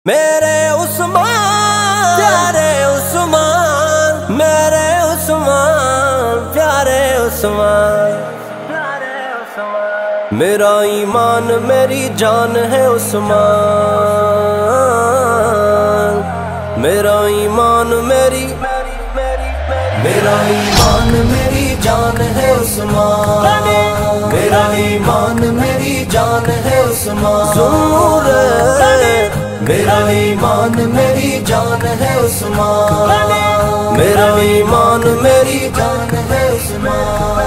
میرے عثمان پیارے عثمان، میرے عثمان پیارے عثمان، میرا ایمان میری جان ہے عثمان، میرا ایمان میرا ایمان میری جان ہے عثمان، میرا ایمان میری جان ہے عثمان، میرا ایمان میری جان ہے عثمان، میرا ایمان میری جان ہے عثمان،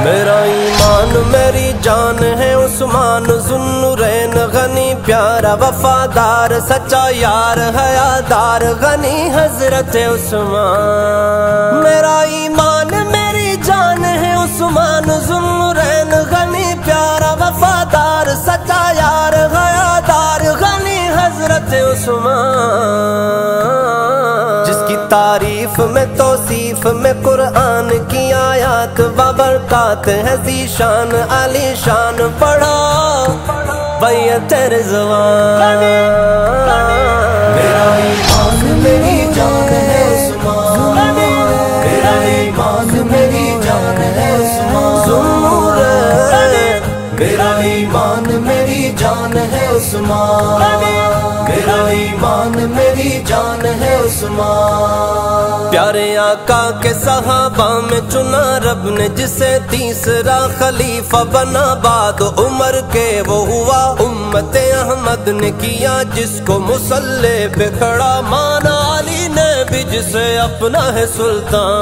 میرا ایمان میری جان ہے عثمان، ذوالنورین غنی پیارا وفادار سچا یار حیادار غنی حضرت عثمان، میرا ایمان میری جان ہے عثمان، ذوالنورین غنی پیارا وفادار سچا یار حیادار غنی حضرت عثمان، جس کی تعریف میں توصیف میں قرآن کی آیات بابرکات ہے ذیشان علی شان، پڑھا بیعت رضوان، میرا ایمان میری جان ہے عثمان، میرا ایمان میری جان ہے عثمان، میرا ایمان میری جان ہے عثمان، میرا ایمان میری جان ہے عثمان، پیارے آقا کے صحابہ میں چنا رب نے جسے تیسرا خلیفہ بنا، بعد عمر کے وہ ہوا امت احمد نے کیا جس کو مصلی پہ کھڑا مانا، علی نے بھی جسے اپنا ہے سلطان،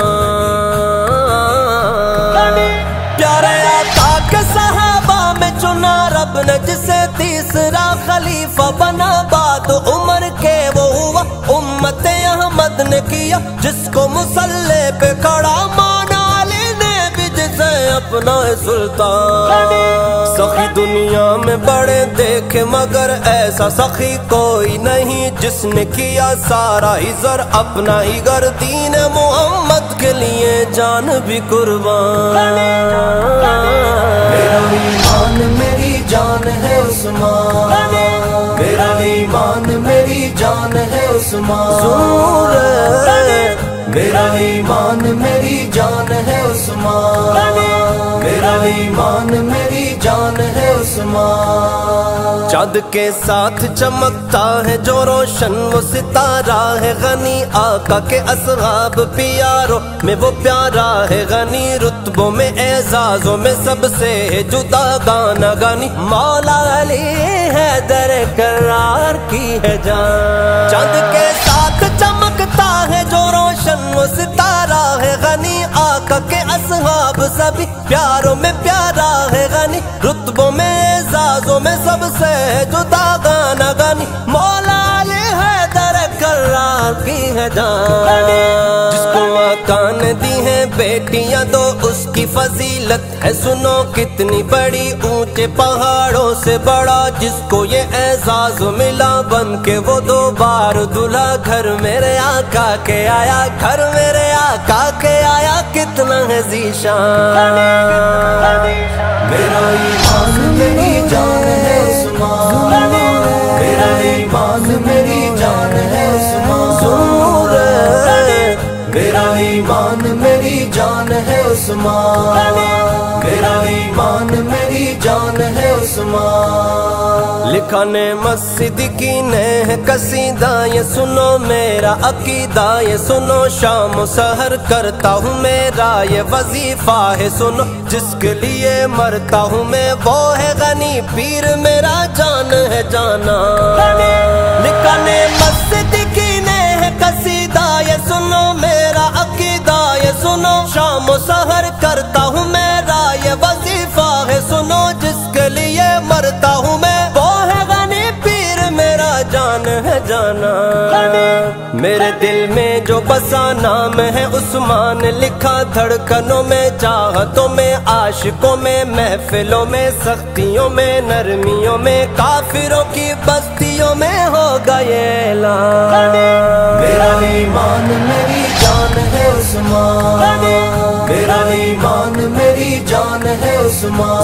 پیارے آقا کے صحابہ میں چنا رب نے جسے تیسرا خلیفہ بنا، بعد عمر کے وہ ہوا امت احمد نے کیا جس کو مصلی پہ کھڑا مانا، علی نے بھی جسے اپنا سلطان، سخی دنیا میں بڑے دیکھے مگر ایسا سخی کوئی نہیں جس نے کیا سارا ہی زر اپنا ہی گر، دین محمد کے لیے جان بھی قربان، میرا ایمان میری جان ہے عثمان، میرا ایمان میری جان ہے عثمان، میرا ایمان میری جان ہے عثمان، میرا ایمان میری جان ہے عثمان، چاند کے ساتھ چمکتا ہے جو روشن وہ ستارہ ہے غنی، آقا کے اصحاب پیاروں میں وہ پیارا ہے غنی، رتبوں میں اعزازوں میں سب سے جدا گانا گانی، مولا علی حیدر کرار کی ہے جان، چاند کے ساتھ چمکتا ہے جو روشن وہ ستارہ ہے غنی، آقا کے اصحاب سبھی پیاروں میں پیارا ہے غنی، رتبوں میں اعزازوں میں سب سے جدا گانا گانی، مولا علی حیدر کرار کی ہے جان، جس کو آقا نے دی ہے بیٹیاں دو اس کی فضیلت ہے سنو کتنی بڑی، اونچے پہاڑوں سے بڑا جس کو یہ اعزاز ملا، بن کے وہ دو بار دلہا گھر میرے آقا کے آیا، گھر میرے آقا کے آیا کتنا ہے ذیشان، میرا ایمان میری جان ہے عثمان، میرا ایمان میری جان ہے عثمان، میرا ایمان میری جان ہے عثمان، میرا ایمان میری جان ہے عثمان، لکھا نے مسجد کی نے ہے قصیدہ یہ سنو میرا عقیدہ، یہ سنو شام و سحر کرتا ہوں میرا یہ وظیفہ ہے سنو، جس کے لیے مرتا ہوں میں وہ ہے غنی پیر میرا جان ہے جانا، لکھا نے مسجد کی نے ہے قصیدہ یہ سنو میرا عقیدہ، یہ سنو شام و سحر کرتا ہوں میرا یہ وظیفہ ہے سنو، جس کے لیے مرتا ہوں میں وہ ہے غنی پیر میرا جان ہے جانا، میرے دل میں جو بسا نام ہے عثمان لکھا، دھڑکنوں میں چاہتوں میں عاشقوں میں محفلوں میں سختیوں میں نرمیوں میں کافروں کی بستیوں میں ہوگا یہ اعلان، میرا ایمان میری جان ہے عثمان، میرا ایمان میری جان ہے عثمان،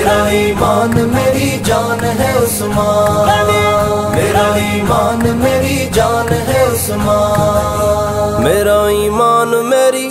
میرا ایمان میری جان ہے عثمان، میرا ایمان میری جان ہے عثمان، میرا ایمان میری